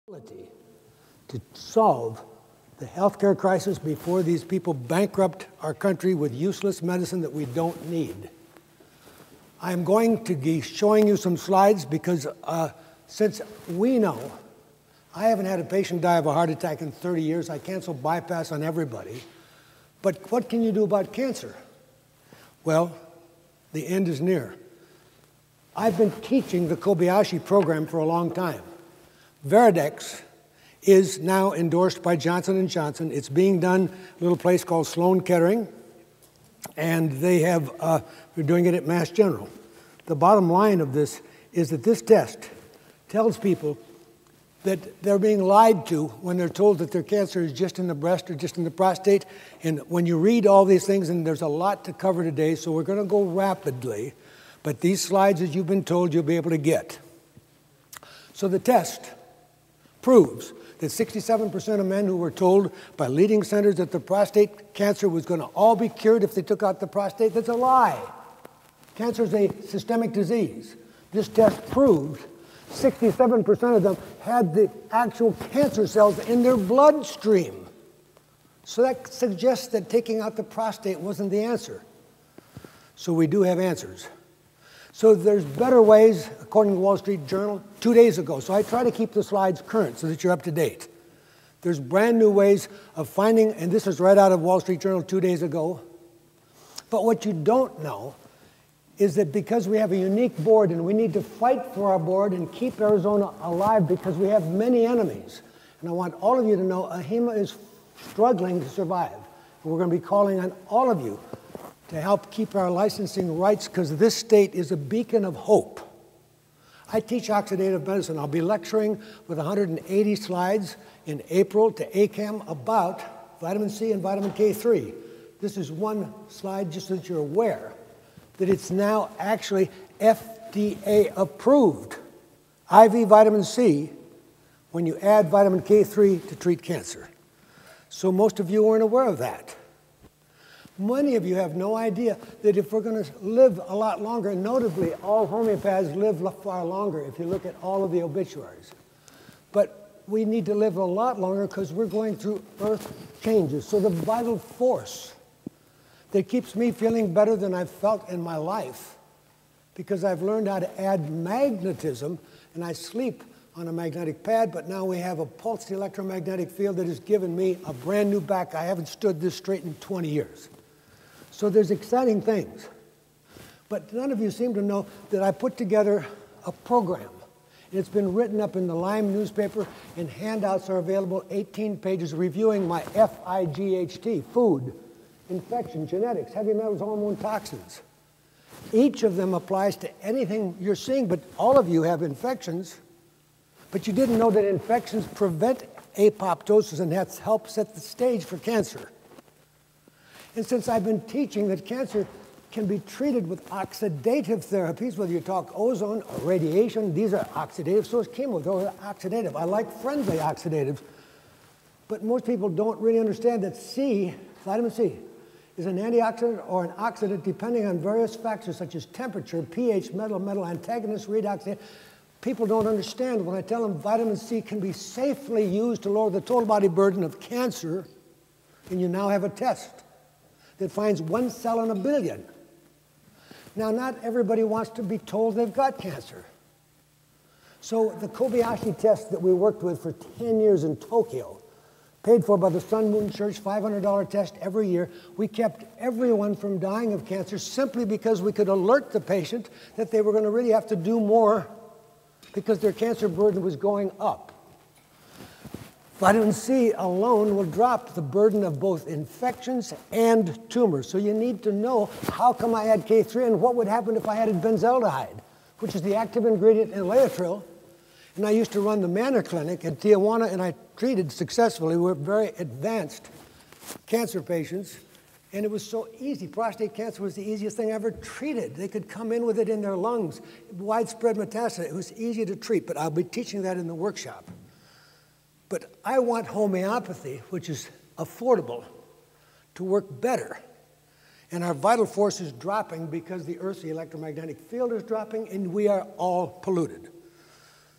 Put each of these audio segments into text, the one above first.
to solve the healthcare crisis before these people bankrupt our country with useless medicine that we don't need. I'm going to be showing you some slides because since we know, I haven't had a patient die of a heart attack in 30 years. I cancel bypass on everybody. But what can you do about cancer? Well, the end is near. I've been teaching the Kobayashi program for a long time. Veridex is now endorsed by Johnson & Johnson. It's being done at a little place called Sloan Kettering, and they're doing it at Mass General. The bottom line of this is that this test tells people that they're being lied to when they're told that their cancer is just in the breast or just in the prostate. And when you read all these things, and there's a lot to cover today, so we're going to go rapidly, but these slides, as you've been told, you'll be able to get. So the test proves that 67% of men who were told by leading centers that the prostate cancer was going to all be cured if they took out the prostate, that's a lie. Cancer is a systemic disease. This test proved 67% of them had the actual cancer cells in their bloodstream. So that suggests that taking out the prostate wasn't the answer. So we do have answers. So there's better ways, according to the Wall Street Journal, 2 days ago. So I try to keep the slides current so that you're up to date. There's brand new ways of finding, and this is right out of Wall Street Journal 2 days ago. But what you don't know is that because we have a unique board and we need to fight for our board and keep Arizona alive because we have many enemies. And I want all of you to know AHIMA is struggling to survive. And we're going to be calling on all of you to help keep our licensing rights because this state is a beacon of hope. I teach oxidative medicine. I'll be lecturing with 180 slides in April to ACAM about vitamin C and vitamin K3. This is one slide just so that you're aware that it's now actually FDA approved. IV vitamin C when you add vitamin K3 to treat cancer. So most of you weren't aware of that. Many of you have no idea that if we're going to live a lot longer, and notably all homeopaths live far longer if you look at all of the obituaries. But we need to live a lot longer because we're going through earth changes. So the vital force that keeps me feeling better than I've felt in my life, because I've learned how to add magnetism, and I sleep on a magnetic pad, but now we have a pulsed electromagnetic field that has given me a brand new back. I haven't stood this straight in 20 years. So there's exciting things. But none of you seem to know that I put together a program. It's been written up in the Lime newspaper, and handouts are available, 18 pages reviewing my FIGHT, food, infection, genetics, heavy metals, hormone, toxins. Each of them applies to anything you're seeing, but all of you have infections. But you didn't know that infections prevent apoptosis, and that helps set the stage for cancer. And since I've been teaching that cancer can be treated with oxidative therapies, whether you talk ozone or radiation, these are oxidative, so is chemo, those are oxidative. I like friendly oxidatives. But most people don't really understand that C, vitamin C, is an antioxidant or an oxidant depending on various factors such as temperature, pH, metal antagonist, redox. People don't understand when I tell them vitamin C can be safely used to lower the total body burden of cancer, and you now have a test that finds 1 cell in a billion. Now, not everybody wants to be told they've got cancer. So the Kobayashi test that we worked with for 10 years in Tokyo, paid for by the Sun Moon Church, $500 test every year. We kept everyone from dying of cancer simply because we could alert the patient that they were going to really have to do more because their cancer burden was going up. Vitamin C alone will drop the burden of both infections and tumors. So you need to know how come I had K3 and what would happen if I added benzaldehyde, which is the active ingredient in Laetrile. And I used to run the Manor Clinic in Tijuana, and I treated successfully. We were very advanced cancer patients, and it was so easy. Prostate cancer was the easiest thing I ever treated. They could come in with it in their lungs, widespread metastasis. It was easy to treat, but I'll be teaching that in the workshop. But I want homeopathy, which is affordable, to work better. And our vital force is dropping because the Earth's electromagnetic field is dropping, and we are all polluted.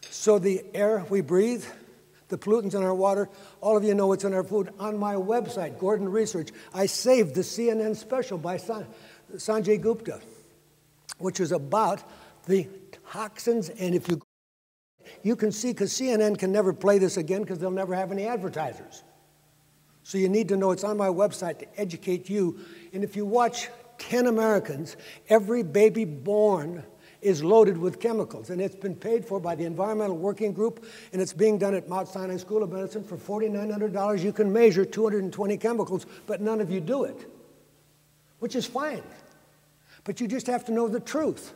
So the air we breathe, The pollutants in our water, all of you know what's in our food. On my website, Gordon Research, I saved the CNN special by Sanjay Gupta, which is about the toxins, and if you can see, because CNN can never play this again because they'll never have any advertisers. So you need to know it's on my website to educate you. And if you watch 10 Americans, every baby born is loaded with chemicals, and it's been paid for by the Environmental Working Group, and it's being done at Mount Sinai School of Medicine for $4,900. You can measure 220 chemicals, but none of you do it, which is fine. But you just have to know the truth.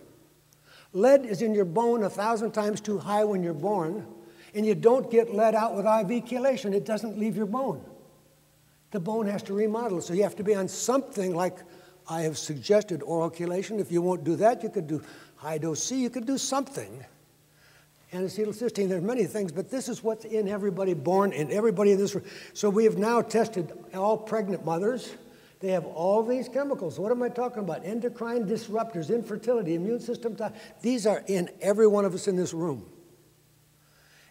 Lead is in your bone 1,000 times too high when you're born, and you don't get lead out with IV chelation. It doesn't leave your bone. The bone has to remodel, so you have to be on something like I have suggested, oral chelation. If you won't do that, you could do high-dose C. You could do something. N-acetylcysteine, there's many things, but this is what's in everybody born, in everybody in this room. So we have now tested all pregnant mothers. They have all these chemicals. What am I talking about? Endocrine disruptors, infertility, immune system. These are in every one of us in this room.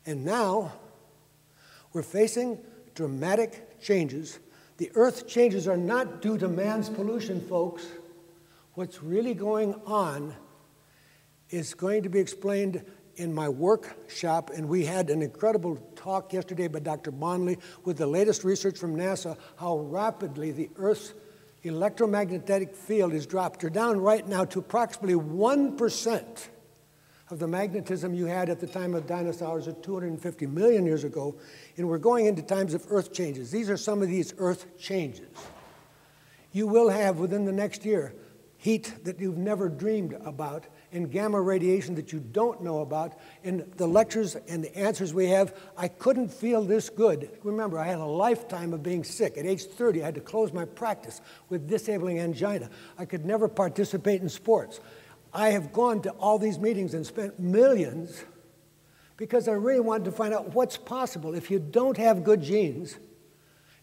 And now we're facing dramatic changes. The Earth changes are not due to man's pollution, folks. What's really going on is going to be explained in my workshop, and we had an incredible talk yesterday by Dr. Bonnelly with the latest research from NASA, how rapidly the Earth's electromagnetic field is dropped. You're down right now to approximately 1% of the magnetism you had at the time of dinosaurs at 250 million years ago, and we're going into times of Earth changes. These are some of these Earth changes. You will have, within the next year, heat that you've never dreamed about, and gamma radiation that you don't know about. In the lectures and the answers we have, I couldn't feel this good. Remember, I had a lifetime of being sick. At age 30, I had to close my practice with disabling angina. I could never participate in sports. I have gone to all these meetings and spent millions because I really wanted to find out what's possible if you don't have good genes.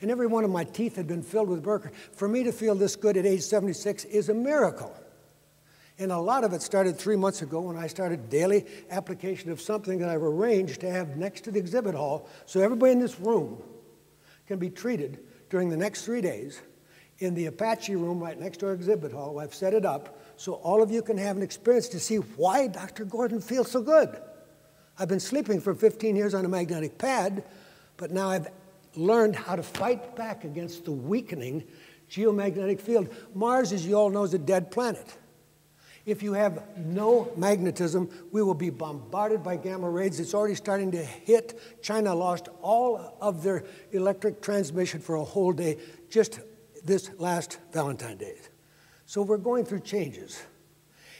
And every one of my teeth had been filled with mercury. For me to feel this good at age 76 is a miracle. And a lot of it started 3 months ago when I started daily application of something that I've arranged to have next to the exhibit hall so everybody in this room can be treated during the next 3 days in the Apache room right next to our exhibit hall. I've set it up so all of you can have an experience to see why Dr. Gordon feels so good. I've been sleeping for 15 years on a magnetic pad, but now I've learned how to fight back against the weakening geomagnetic field. Mars, as you all know, is a dead planet. If you have no magnetism, we will be bombarded by gamma rays. It's already starting to hit. China lost all of their electric transmission for a whole day just this last Valentine's Day. So we're going through changes.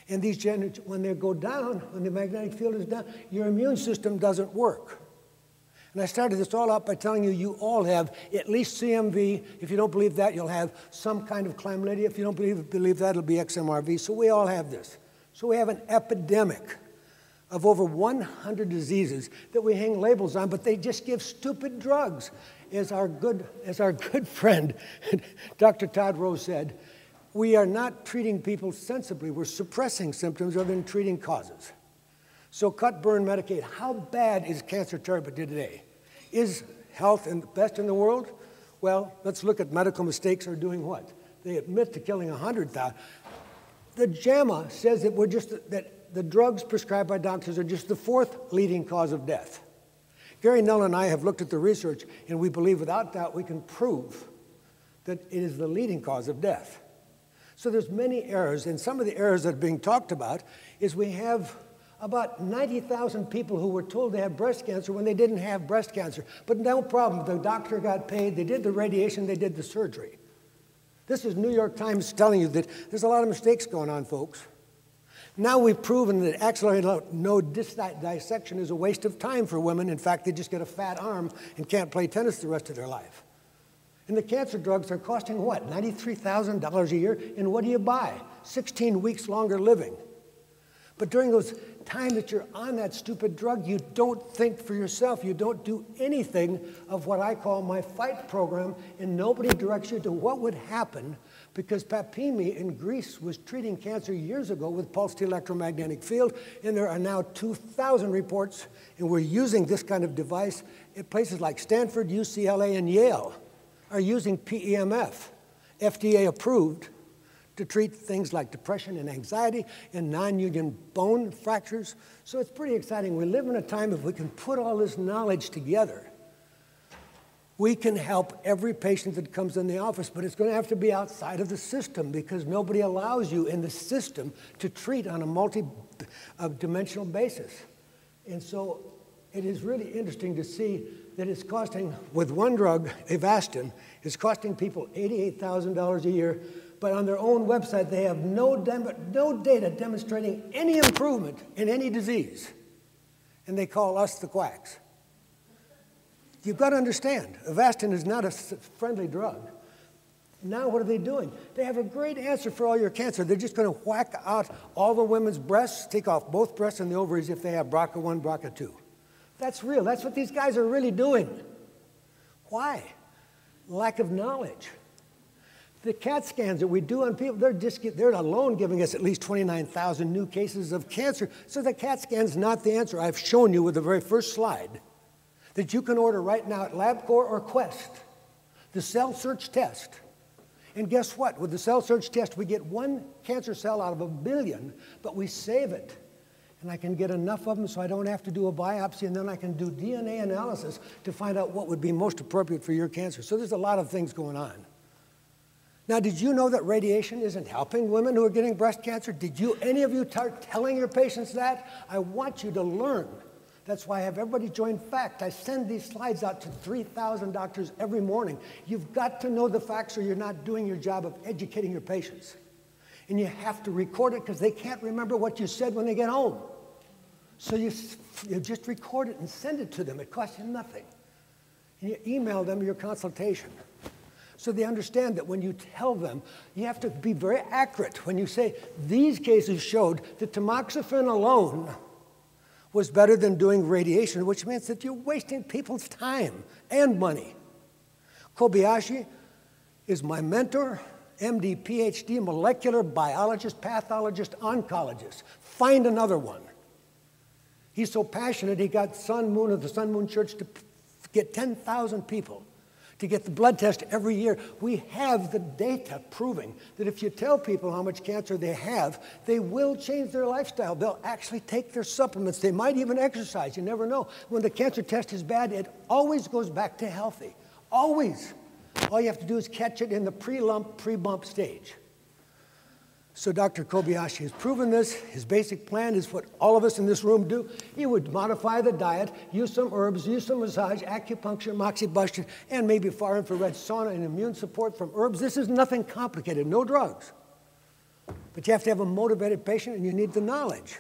And these when they go down, when the magnetic field is down, your immune system doesn't work. And I started this all out by telling you, you all have at least CMV. If you don't believe that, you'll have some kind of chlamydia. If you don't believe that, it'll be XMRV. So we all have this. So we have an epidemic of over 100 diseases that we hang labels on, but they just give stupid drugs. As our good friend, Dr. Todd Rose said, we are not treating people sensibly. We're suppressing symptoms rather than treating causes. So cut, burn, medicate. How bad is cancer targeted today? Is health the best in the world? Well, let's look at medical mistakes are doing what? They admit to killing 100,000. The JAMA says that the drugs prescribed by doctors are just the 4th leading cause of death. Gary Null and I have looked at the research, and we believe without doubt we can prove that it is the leading cause of death. So there's many errors, and some of the errors that are being talked about is we have about 90,000 people who were told they had breast cancer when they didn't have breast cancer. But no problem, the doctor got paid, they did the radiation, they did the surgery. This is New York Times telling you that there's a lot of mistakes going on, folks. Now we've proven that accelerated node dissection is a waste of time for women. In fact, they just get a fat arm and can't play tennis the rest of their life. And the cancer drugs are costing what, $93,000 a year? And what do you buy? 16 weeks longer living. But during those time that you're on that stupid drug, you don't think for yourself. You don't do anything of what I call my fight program, and nobody directs you to what would happen because Papimi in Greece was treating cancer years ago with pulsed electromagnetic field, and there are now 2,000 reports, and we're using this kind of device at places like Stanford, UCLA, and Yale are using PEMF, FDA approved, to treat things like depression and anxiety and non-union bone fractures. So it's pretty exciting. We live in a time if we can put all this knowledge together, we can help every patient that comes in the office, but it's going to have to be outside of the system because nobody allows you in the system to treat on a multi-dimensional basis. And so it is really interesting to see that it's costing, with one drug, Avastin, it's costing people $88,000 a year, but on their own website they have no data demonstrating any improvement in any disease. And they call us the quacks. You've got to understand, Avastin is not a friendly drug. Now what are they doing? They have a great answer for all your cancer. They're just going to whack out all the women's breasts, take off both breasts and the ovaries if they have BRCA1, BRCA2. That's real. That's what these guys are really doing. Why? Lack of knowledge. The CAT scans that we do on people, they're alone giving us at least 29,000 new cases of cancer. So the CAT scan's not the answer. I've shown you with the very first slide that you can order right now at LabCorp or Quest, the cell search test. And guess what? With the cell search test, we get one cancer cell out of 1 billion, but we save it. And I can get enough of them so I don't have to do a biopsy, and then I can do DNA analysis to find out what would be most appropriate for your cancer. So there's a lot of things going on. Now, did you know that radiation isn't helping women who are getting breast cancer? Did any of you start telling your patients that? I want you to learn. That's why I have everybody join FACT. I send these slides out to 3,000 doctors every morning. You've got to know the facts or you're not doing your job of educating your patients. And you have to record it because they can't remember what you said when they get home. So you just record it and send it to them. It costs you nothing. And you email them your consultation. So they understand that when you tell them, you have to be very accurate. When you say, these cases showed that tamoxifen alone was better than doing radiation, which means that you're wasting people's time and money. Kobayashi is my mentor, MD, PhD, molecular biologist, pathologist, oncologist. Find another one. He's so passionate, he got Sun Moon of the Sun Moon Church to get 10,000 people to get the blood test every year. We have the data proving that if you tell people how much cancer they have, they will change their lifestyle. They'll actually take their supplements. They might even exercise. You never know. When the cancer test is bad, it always goes back to healthy. Always. All you have to do is catch it in the pre-lump, pre-bump stage. So Dr. Kobayashi has proven this. His basic plan is what all of us in this room do. He would modify the diet, use some herbs, use some massage, acupuncture, moxibustion, and maybe far infrared sauna and immune support from herbs. This is nothing complicated, no drugs. But you have to have a motivated patient and you need the knowledge.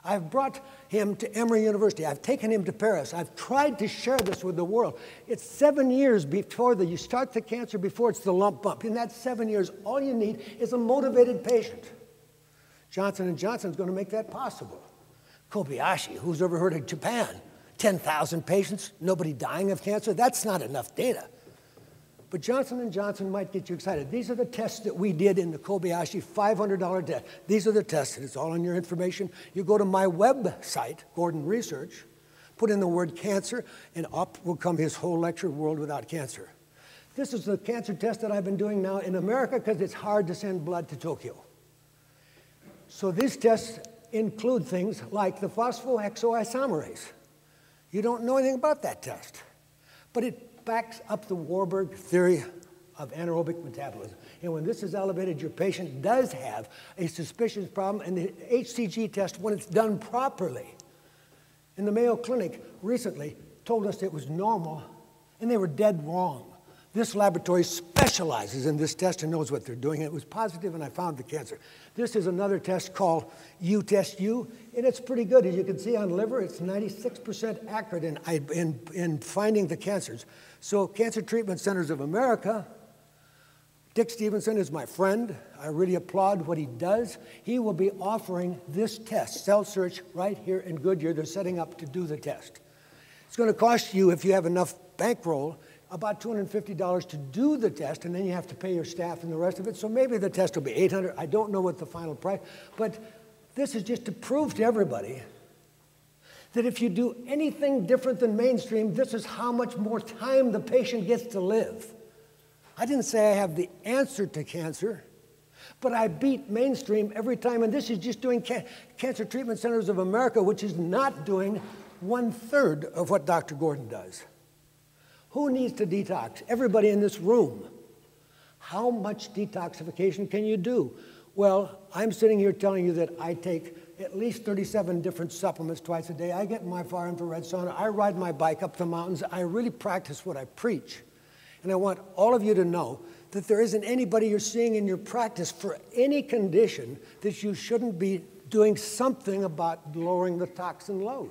I've brought him to Emory University. I've taken him to Paris. I've tried to share this with the world. It's 7 years before you start the cancer, before it's the lump bump. In that 7 years, all you need is a motivated patient. Johnson & Johnson is going to make that possible. Kobayashi, who's ever heard of Japan? 10,000 patients, nobody dying of cancer? That's not enough data. But Johnson & Johnson might get you excited. These are the tests that we did in the Kobayashi $500 test. These are the tests, and it's all in your information. You go to my website, Gordon Research, put in the word cancer, and up will come his whole lecture, World Without Cancer. This is the cancer test that I've been doing now in America because it's hard to send blood to Tokyo. So these tests include things like the phosphohexoisomerase. You don't know anything about that test, but it backs up the Warburg theory of anaerobic metabolism. And when this is elevated, your patient does have a suspicious problem, and the HCG test, when it's done properly, in the Mayo Clinic recently told us it was normal, and they were dead wrong. This laboratory specializes in this test and knows what they're doing. It was positive, and I found the cancer. This is another test called U-Test-U, and it's pretty good. As you can see on liver, it's 96% accurate in finding the cancers. So Cancer Treatment Centers of America, Dick Stevenson is my friend. I really applaud what he does. He will be offering this test, Cell Search, right here in Goodyear. They're setting up to do the test. It's going to cost you, if you have enough bankroll, about $250 to do the test, and then you have to pay your staff and the rest of it. So maybe the test will be $800. I don't know what the final price, but this is just to prove to everybody that if you do anything different than mainstream, this is how much more time the patient gets to live. I didn't say I have the answer to cancer, but I beat mainstream every time, and this is just doing Cancer Treatment Centers of America, which is not doing 1/3 of what Dr. Gordon does. Who needs to detox? Everybody in this room. How much detoxification can you do? Well, I'm sitting here telling you that I take at least 37 different supplements twice a day. I get in my far infrared sauna. I ride my bike up the mountains. I really practice what I preach. And I want all of you to know that there isn't anybody you're seeing in your practice for any condition that you shouldn't be doing something about lowering the toxin load.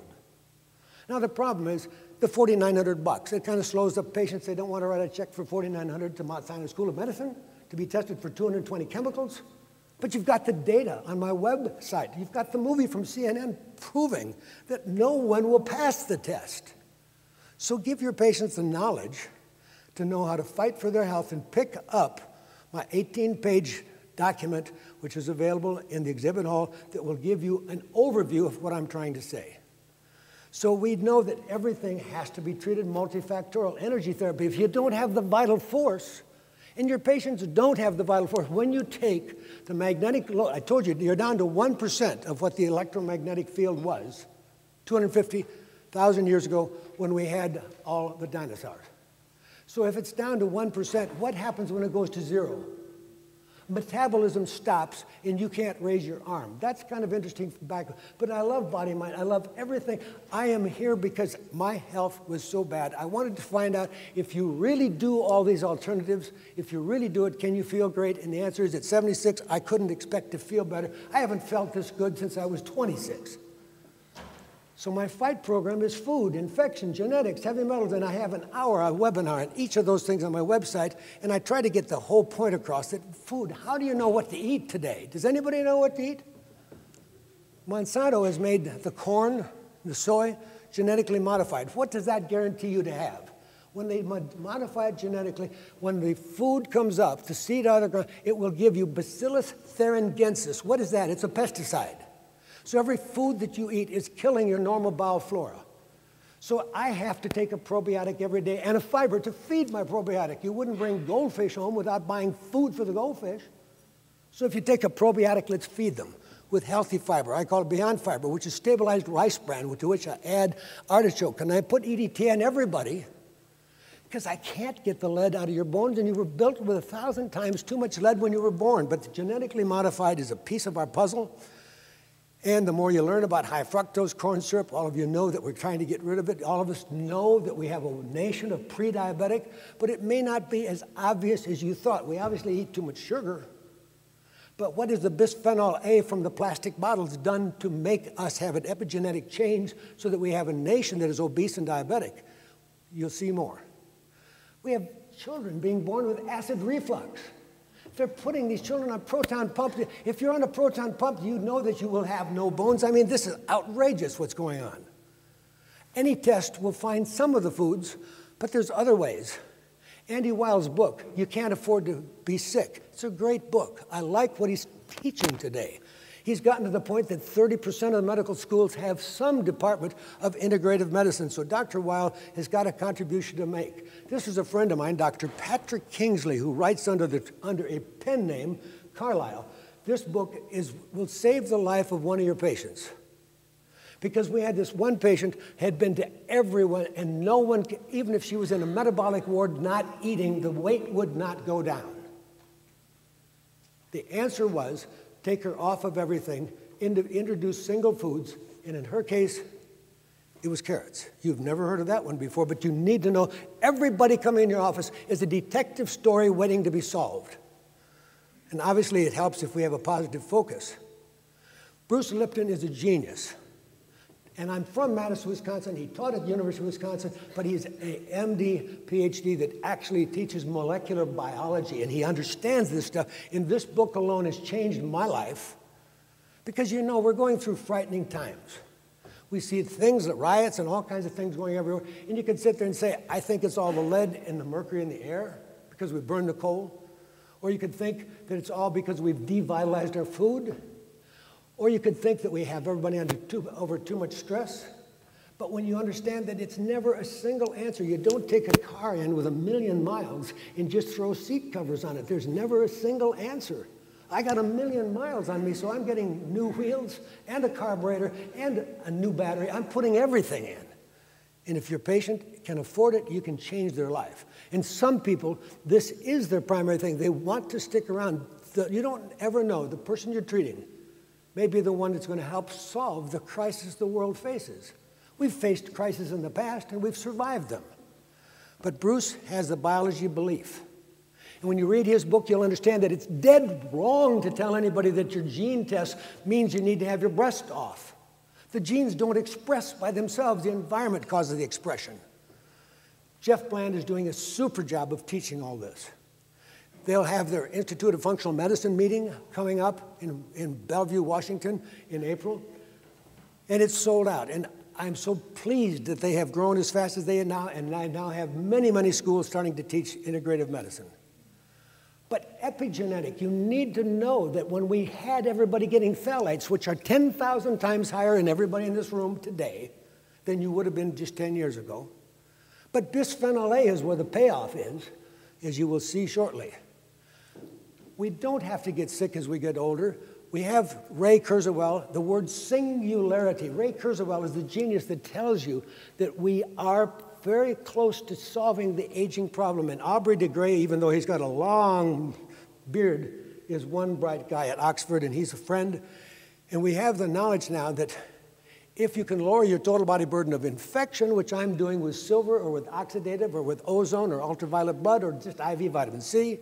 Now, the problem is the $4,900. It kind of slows up patients. They don't want to write a check for $4,900 to Mount Sinai School of Medicine to be tested for 220 chemicals. But you've got the data on my website. You've got the movie from CNN proving that no one will pass the test. So give your patients the knowledge to know how to fight for their health, and pick up my 18-page document, which is available in the exhibit hall, that will give you an overview of what I'm trying to say. So we know that everything has to be treated multifactorial. Energy therapy, if you don't have the vital force, and your patients don't have the vital force, when you take the magnetic load, I told you, you're down to 1% of what the electromagnetic field was 250,000 years ago when we had all the dinosaurs. So if it's down to 1%, what happens when it goes to 0? Metabolism stops and you can't raise your arm. That's kind of interesting back. But I love body, mind. I love everything. I am here because my health was so bad. I wanted to find out if you really do all these alternatives, if you really do it, can you feel great? And the answer is at 76, I couldn't expect to feel better. I haven't felt this good since I was 26. So my fight program is food, infection, genetics, heavy metals, and I have an hour, a webinar on each of those things on my website, and I try to get the whole point across that food, how do you know what to eat today? Does anybody know what to eat? Monsanto has made the corn, the soy, genetically modified. What does that guarantee you to have? When they modify it genetically, when the food comes up, the seed out of the ground, it will give you Bacillus thuringiensis. What is that? It's a pesticide. So every food that you eat is killing your normal bowel flora. So I have to take a probiotic every day and a fiber to feed my probiotic. You wouldn't bring goldfish home without buying food for the goldfish. So if you take a probiotic, let's feed them with healthy fiber. I call it Beyond Fiber, which is stabilized rice bran, to which I add artichoke. And I put EDTA on everybody because I can't get the lead out of your bones, and you were built with 1,000 times too much lead when you were born. But the genetically modified is a piece of our puzzle. And the more you learn about high fructose corn syrup, all of you know that we're trying to get rid of it. All of us know that we have a nation of pre-diabetic, but it may not be as obvious as you thought. We obviously eat too much sugar. But what is the bisphenol A from the plastic bottles done to make us have an epigenetic change so that we have a nation that is obese and diabetic? You'll see more. We have children being born with acid reflux. They're putting these children on proton pumps. If you're on a proton pump, you know that you will have no bones. I mean, this is outrageous what's going on. Any test will find some of the foods, but there's other ways. Andy Weil's book, You Can't Afford to Be Sick, it's a great book. I like what he's teaching today. He's gotten to the point that 30% of the medical schools have some department of integrative medicine. So Dr. Weil has got a contribution to make. This is a friend of mine, Dr. Patrick Kingsley, who writes under a pen name, Carlisle. This book will save the life of one of your patients. Because we had this one patient, had been to everyone, and no one, even if she was in a metabolic ward not eating, the weight would not go down. The answer was, take her off of everything, introduce single foods, and in her case, it was carrots. You've never heard of that one before, but you need to know everybody coming in your office is a detective story waiting to be solved. And obviously it helps if we have a positive focus. Bruce Lipton is a genius. And I'm from Madison, Wisconsin. He taught at the University of Wisconsin, but he's an MD, PhD that actually teaches molecular biology, and he understands this stuff. And this book alone has changed my life because, you know, we're going through frightening times. We see things, riots and all kinds of things going everywhere. And you can sit there and say, I think it's all the lead and the mercury in the air because we burned the coal. Or you could think that it's all because we've devitalized our food. Or you could think that we have everybody under too much stress. But when you understand that it's never a single answer, you don't take a car in with 1,000,000 miles and just throw seat covers on it. There's never a single answer. I got 1,000,000 miles on me, so I'm getting new wheels and a carburetor and a new battery. I'm putting everything in. And if your patient can afford it, you can change their life. And some people, this is their primary thing. They want to stick around. You don't ever know. The person you're treating may be the one that's going to help solve the crisis the world faces. We've faced crises in the past, and we've survived them. But Bruce has a biology belief. And when you read his book, you'll understand that it's dead wrong to tell anybody that your gene test means you need to have your breast off. The genes don't express by themselves. The environment causes the expression. Jeff Bland is doing a super job of teaching all this. They'll have their Institute of Functional Medicine meeting coming up in Bellevue, Washington in April. And it's sold out. And I'm so pleased that they have grown as fast as they are now, and I now have many, many schools starting to teach integrative medicine. But epigenetic, you need to know that when we had everybody getting phthalates, which are 10,000 times higher in everybody in this room today than you would have been just 10 years ago. But bisphenol A is where the payoff is, as you will see shortly. We don't have to get sick as we get older. We have Ray Kurzweil, the word singularity. Ray Kurzweil is the genius that tells you that we are very close to solving the aging problem. And Aubrey de Grey, even though he's got a long beard, is one bright guy at Oxford, and he's a friend. And we have the knowledge now that if you can lower your total body burden of infection, which I'm doing with silver or with oxidative or with ozone or ultraviolet blood or just IV vitamin C.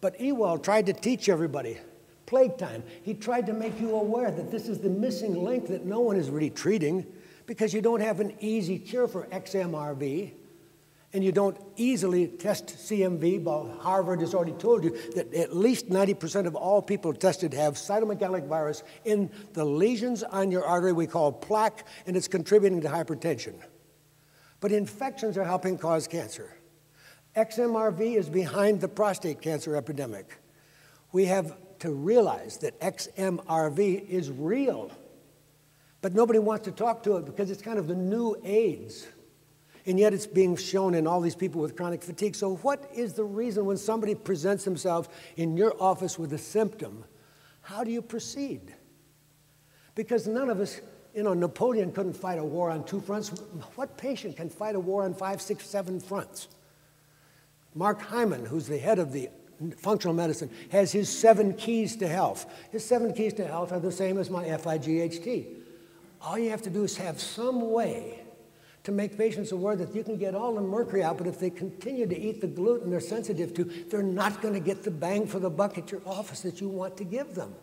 But Ewald tried to teach everybody, plague time. He tried to make you aware that this is the missing link that no one is really treating, because you don't have an easy cure for XMRV, and you don't easily test CMV. Well, Harvard has already told you that at least 90% of all people tested have cytomegalic virus in the lesions on your artery we call plaque, and it's contributing to hypertension. But infections are helping cause cancer. XMRV is behind the prostate cancer epidemic. We have to realize that XMRV is real. But nobody wants to talk to it because it's kind of the new AIDS. And yet it's being shown in all these people with chronic fatigue. So what is the reason when somebody presents themselves in your office with a symptom, how do you proceed? Because none of us, Napoleon couldn't fight a war on 2 fronts. What patient can fight a war on 5, 6, 7 fronts? Mark Hyman, who's the head of the functional medicine, has his 7 keys to health. His 7 keys to health are the same as my FIGHT. All you have to do is have some way to make patients aware that you can get all the mercury out, but if they continue to eat the gluten they're sensitive to, they're not going to get the bang for the buck at your office that you want to give them.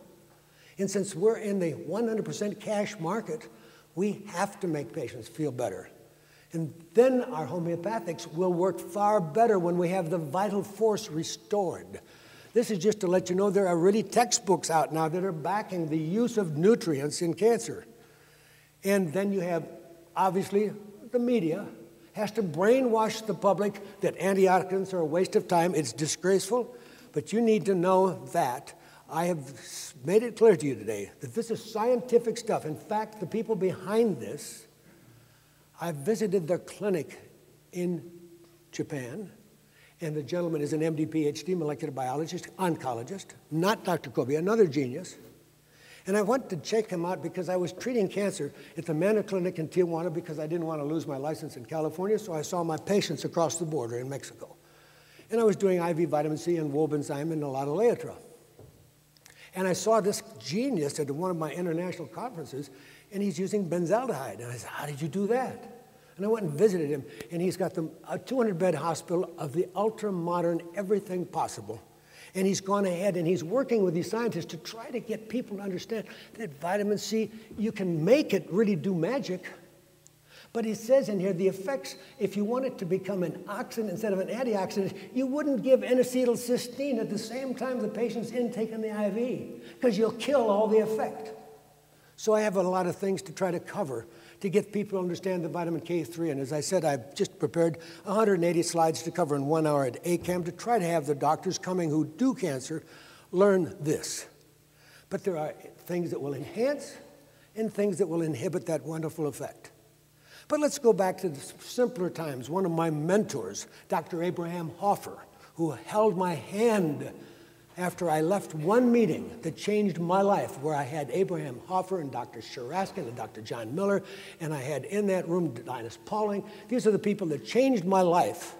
And since we're in the 100% cash market, we have to make patients feel better. And then our homeopathics will work far better when we have the vital force restored. This is just to let you know there are really textbooks out now that are backing the use of nutrients in cancer. And then you have, obviously, the media has to brainwash the public that antioxidants are a waste of time. It's disgraceful, but you need to know that. I have made it clear to you today that this is scientific stuff. In fact, the people behind this, I visited their clinic in Japan, and the gentleman is an MD, PhD, molecular biologist, oncologist, not Dr. Kobe, another genius. And I went to check him out because I was treating cancer at the Manor Clinic in Tijuana because I didn't want to lose my license in California, so I saw my patients across the border in Mexico. And I was doing IV vitamin C and Wolbenzyme and a lot of Leotra. And I saw this genius at one of my international conferences, and he's using benzaldehyde. And I said, how did you do that? And I went and visited him, and he's got a 200-bed hospital of the ultra-modern everything possible. And he's gone ahead and he's working with these scientists to try to get people to understand that vitamin C, you can make it really do magic. But he says in here, the effects, if you want it to become an oxidant instead of an antioxidant, you wouldn't give N-acetylcysteine at the same time the patient's intaking the IV, because you'll kill all the effect. So I have a lot of things to try to cover to get people to understand the vitamin K3. And as I said, I've just prepared 180 slides to cover in 1 hour at ACAM to try to have the doctors coming who do cancer learn this. But there are things that will enhance and things that will inhibit that wonderful effect. But let's go back to the simpler times. One of my mentors, Dr. Abraham Hoffer, who held my hand after I left one meeting that changed my life, where I had Abraham Hoffer and Dr. Sheraskin and Dr. John Miller, and I had in that room Linus Pauling. These are the people that changed my life.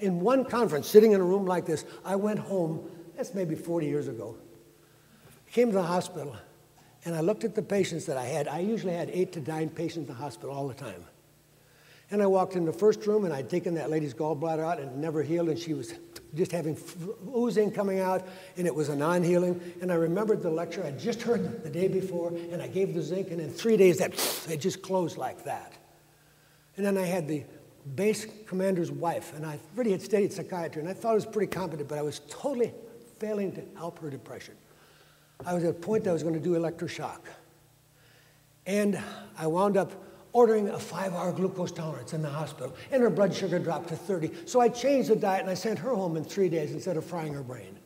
In one conference, sitting in a room like this, I went home, that's maybe 40 years ago, came to the hospital, and I looked at the patients that I had. I usually had 8 to 9 patients in the hospital all the time. And I walked in the first room, and I'd taken that lady's gallbladder out, and it never healed, and she was just having oozing coming out, and it was a non-healing. And I remembered the lecture I'd just heard the day before, and I gave the zinc, and in 3 days, it just closed like that. And then I had the base commander's wife, and I really had studied psychiatry, and I thought I was pretty competent, but I was totally failing to help her depression. I was at a point that I was going to do electroshock. And I wound up ordering a 5-hour glucose tolerance in the hospital, and her blood sugar dropped to 30. So I changed the diet, and I sent her home in 3 days instead of frying her brain.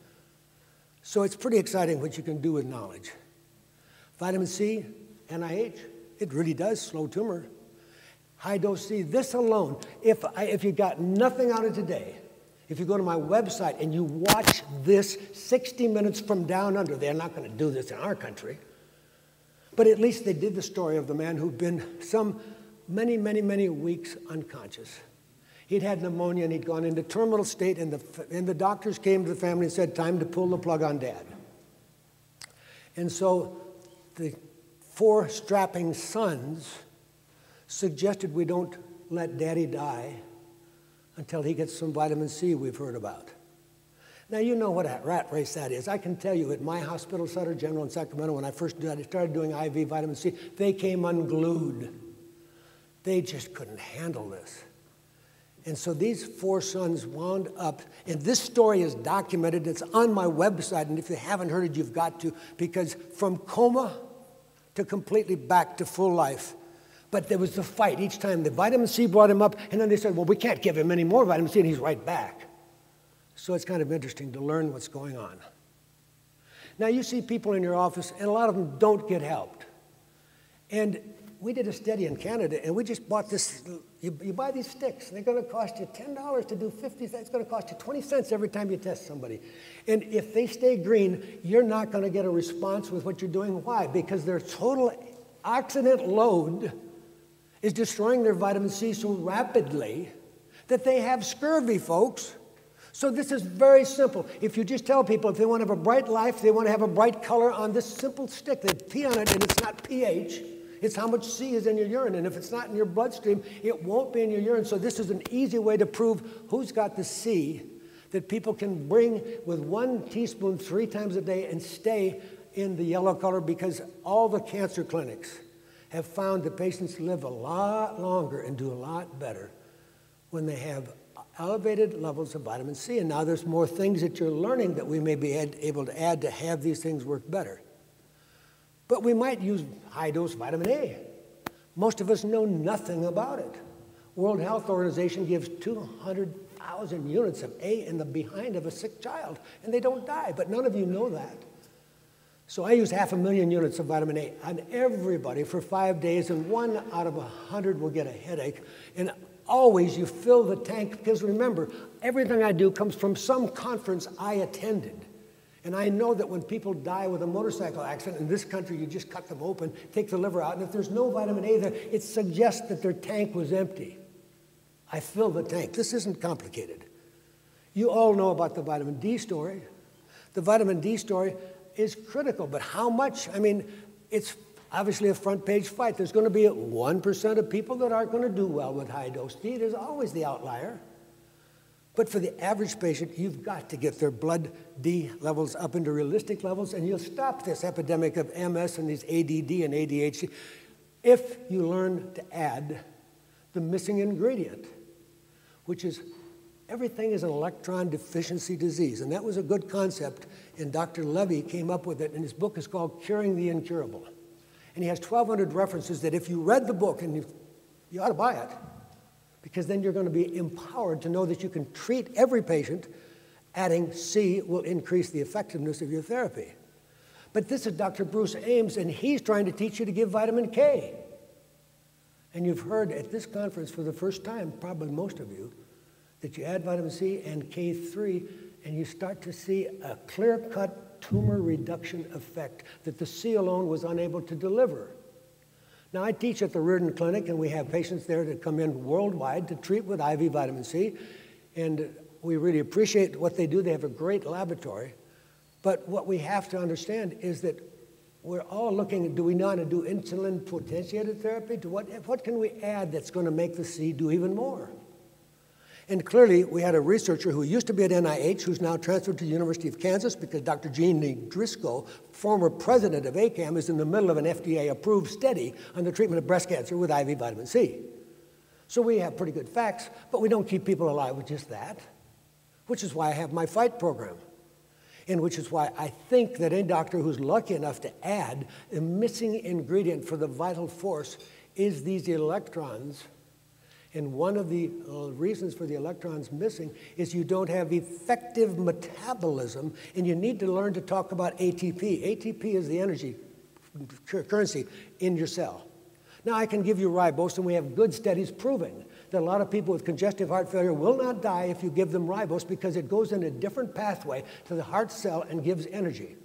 So it's pretty exciting what you can do with knowledge. Vitamin C, NIH, it really does slow tumor. High-dose C, this alone, if you got nothing out of today, if you go to my website and you watch this 60 minutes from down under, they're not going to do this in our country, but at least they did the story of the man who'd been many weeks unconscious. He'd had pneumonia and he'd gone into terminal state, and the doctors came to the family and said, time to pull the plug on Dad. And so the 4 strapping sons suggested we don't let Daddy die until he gets some vitamin C we've heard about. Now, you know what a rat race that is. I can tell you at my hospital, Sutter General in Sacramento, when I first started doing IV vitamin C, they came unglued. They just couldn't handle this. And so these 4 sons wound up, and this story is documented. It's on my website, and if you haven't heard it, you've got to, because from coma to completely back to full life. But there was the fight each time. The vitamin C brought him up, and then they said, well, we can't give him any more vitamin C, and he's right back. So it's kind of interesting to learn what's going on. Now, you see people in your office, and a lot of them don't get helped. And we did a study in Canada, and we just bought this. You buy these sticks, and they're going to cost you $10 to do 50 cents. It's going to cost you 20 cents every time you test somebody. And if they stay green, you're not going to get a response with what you're doing. Why? Because their total oxidant load is destroying their vitamin C so rapidly that they have scurvy, folks. So this is very simple. If you just tell people if they want to have a bright life, they want to have a bright color on this simple stick, they pee on it, and it's not pH, it's how much C is in your urine. And if it's not in your bloodstream, it won't be in your urine. So this is an easy way to prove who's got the C that people can bring with 1 teaspoon 3 times a day and stay in the yellow color, because all the cancer clinics have found that patients live a lot longer and do a lot better when they have elevated levels of vitamin C. And now there's more things that you're learning that we may be able to add to have these things work better. But we might use high-dose vitamin A. Most of us know nothing about it. World Health Organization gives 200,000 units of A in the behind of a sick child, and they don't die, but none of you know that. So I use 500,000 units of vitamin A on everybody for 5 days, and 1 out of 100 will get a headache. And always you fill the tank, because remember, everything I do comes from some conference I attended. And I know that when people die with a motorcycle accident in this country, you just cut them open, take the liver out, and if there's no vitamin A there, it suggests that their tank was empty. I fill the tank. This isn't complicated. You all know about the vitamin D story. The vitamin D story is critical, but how much? I mean, it's obviously a front page fight. There's going to be 1% of people that aren't going to do well with high dose D. There's always the outlier. But for the average patient, you've got to get their blood D levels up into realistic levels, and you'll stop this epidemic of MS and these ADD and ADHD if you learn to add the missing ingredient, which is everything is an electron deficiency disease. And that was a good concept, and Dr. Levy came up with it, and his book is called Curing the Incurable. And he has 1,200 references that if you read the book, and you ought to buy it, because then you're going to be empowered to know that you can treat every patient. Adding C will increase the effectiveness of your therapy. But this is Dr. Bruce Ames, and he's trying to teach you to give vitamin K. And you've heard at this conference for the first time, probably most of you, that you add vitamin C and K3, and you start to see a clear-cut tumor reduction effect that the C alone was unable to deliver. Now, I teach at the Reardon Clinic, and we have patients there that come in worldwide to treat with IV vitamin C, and we really appreciate what they do. They have a great laboratory. But what we have to understand is that we're all looking at, do we want to do insulin potentiated therapy? What can we add that's going to make the C do even more? And clearly, we had a researcher who used to be at NIH, who's now transferred to the University of Kansas because Dr. Jeanne Driscoll, former president of AHIMA, is in the middle of an FDA-approved study on the treatment of breast cancer with IV vitamin C. So we have pretty good facts, but we don't keep people alive with just that, which is why I have my FIGHT program, and which is why I think that any doctor who's lucky enough to add a missing ingredient for the vital force is these electrons. And one of the reasons for the electrons missing is you don't have effective metabolism, and you need to learn to talk about ATP. ATP is the energy currency in your cell. Now, I can give you ribose, and we have good studies proving that a lot of people with congestive heart failure will not die if you give them ribose because it goes in a different pathway to the heart cell and gives energy.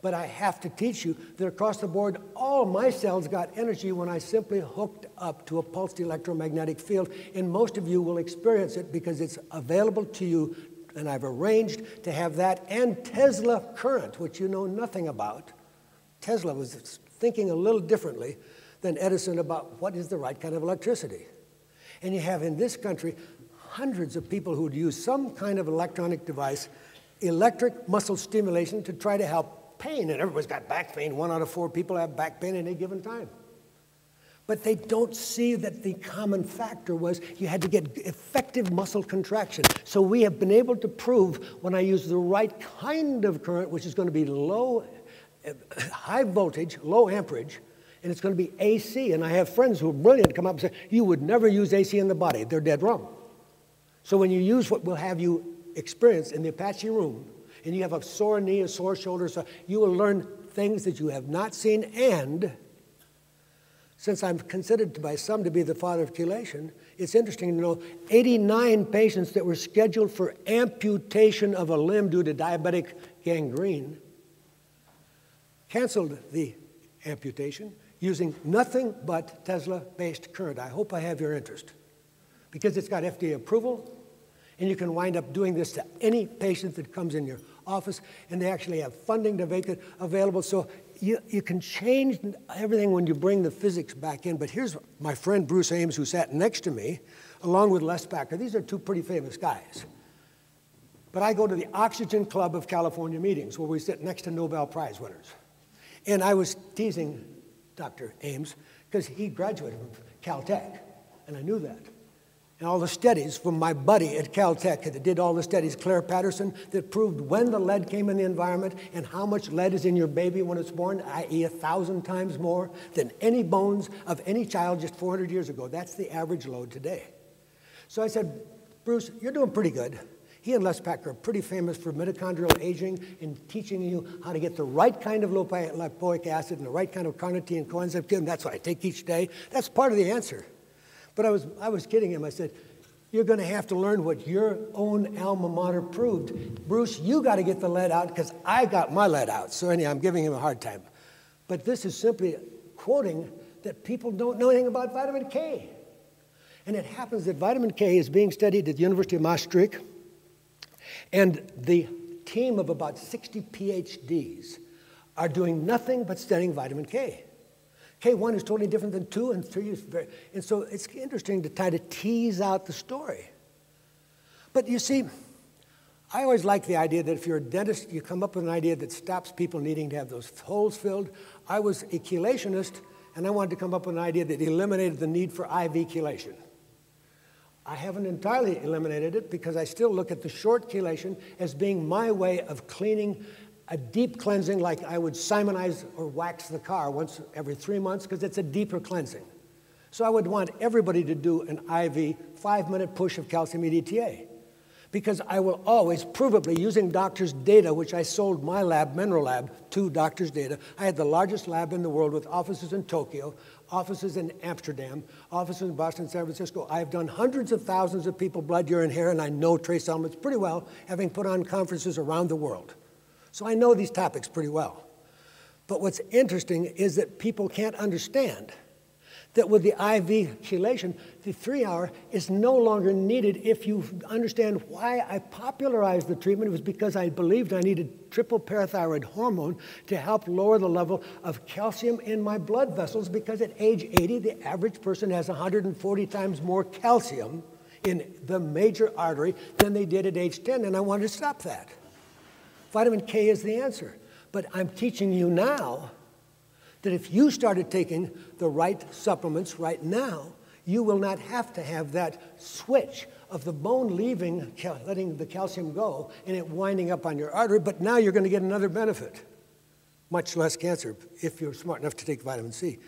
But I have to teach you that across the board, all my cells got energy when I simply hooked up to a pulsed electromagnetic field, and most of you will experience it because it's available to you, and I've arranged to have that and Tesla current, which you know nothing about. Tesla was thinking a little differently than Edison about what is the right kind of electricity. And you have in this country hundreds of people who would use some kind of electronic device, electric muscle stimulation, to try to help pain. And everybody's got back pain. 1 out of 4 people have back pain at any given time. But they don't see that the common factor was you had to get effective muscle contraction. So we have been able to prove when I use the right kind of current, which is going to be high voltage, low amperage, and it's going to be AC. And I have friends who are brilliant come up and say, you would never use AC in the body. They're dead wrong. So when you use what will have you experience in the Apache room, and you have a sore knee, a sore shoulder, so you will learn things that you have not seen. And since I'm considered by some to be the father of chelation, it's interesting to know 89 patients that were scheduled for amputation of a limb due to diabetic gangrene canceled the amputation using nothing but Tesla-based current. I hope I have your interest, because it's got FDA approval, and you can wind up doing this to any patient that comes in your office, and they actually have funding to make it available. So you can change everything when you bring the physics back in. But here's my friend Bruce Ames, who sat next to me, along with Les Packer. These are 2 pretty famous guys. But I go to the Oxygen Club of California meetings, where we sit next to Nobel Prize winners. And I was teasing Dr. Ames because he graduated from Caltech, and I knew that. And all the studies from my buddy at Caltech that did all the studies, Claire Patterson, that proved when the lead came in the environment and how much lead is in your baby when it's born, i.e. 1,000 times more than any bones of any child just 400 years ago. That's the average load today. So I said, Bruce, you're doing pretty good. He and Les Packer are pretty famous for mitochondrial aging and teaching you how to get the right kind of lipoic acid and the right kind of carnitine coenzyme. That's what I take each day. That's part of the answer. But I was kidding him. I said, you're going to have to learn what your own alma mater proved. Bruce, you got to get the lead out because I got my lead out. So anyhow, I'm giving him a hard time. But this is simply quoting that people don't know anything about vitamin K. And it happens that vitamin K is being studied at the University of Maastricht. And the team of about 60 PhDs are doing nothing but studying vitamin K. K1 is totally different than 2, and 3 is very... And so it's interesting to try to tease out the story. But you see, I always like the idea that if you're a dentist, you come up with an idea that stops people needing to have those holes filled. I was a chelationist, and I wanted to come up with an idea that eliminated the need for IV chelation. I haven't entirely eliminated it because I still look at the short chelation as being my way of cleaning a deep cleansing like I would simonize or wax the car once every 3 months because it's a deeper cleansing. So I would want everybody to do an IV 5-minute push of calcium EDTA because I will always, provably, using doctors' data, which I sold my lab, Mineral Lab, to doctors' data. I had the largest lab in the world with offices in Tokyo, offices in Amsterdam, offices in Boston, San Francisco. I have done hundreds of thousands of people, blood, urine, hair, and I know trace elements pretty well, having put on conferences around the world. So I know these topics pretty well. But what's interesting is that people can't understand that with the IV chelation, the 3-hour is no longer needed. If you understand why I popularized the treatment, it was because I believed I needed triple parathyroid hormone to help lower the level of calcium in my blood vessels, because at age 80, the average person has 140 times more calcium in the major artery than they did at age 10, and I wanted to stop that. Vitamin K is the answer. But I'm teaching you now that if you started taking the right supplements right now, you will not have to have that switch of the bone leaving, letting the calcium go, and it winding up on your artery, but now you're going to get another benefit, much less cancer, if you're smart enough to take vitamin C.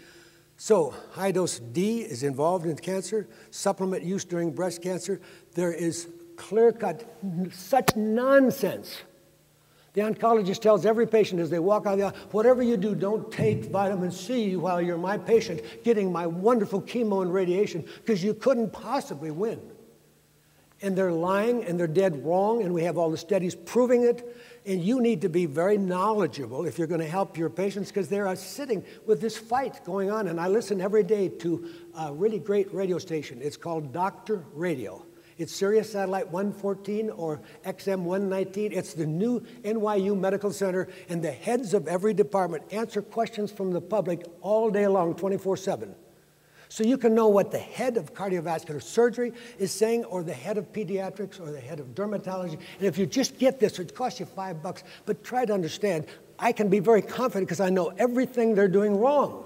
So high-dose D is involved in cancer, supplement use during breast cancer. There is clear-cut, such nonsense. The oncologist tells every patient as they walk out of the aisle, whatever you do, don't take vitamin C while you're my patient getting my wonderful chemo and radiation, because you couldn't possibly win. And they're lying, and they're dead wrong, and we have all the studies proving it. And you need to be very knowledgeable if you're going to help your patients, because they're sitting with this fight going on. And I listen every day to a really great radio station. It's called Dr. Radio. It's Sirius Satellite 114 or XM 119. It's the new NYU Medical Center, and the heads of every department answer questions from the public all day long, 24/7. So you can know what the head of cardiovascular surgery is saying, or the head of pediatrics, or the head of dermatology. And if you just get this, it costs you $5, but try to understand, I can be very confident because I know everything they're doing wrong.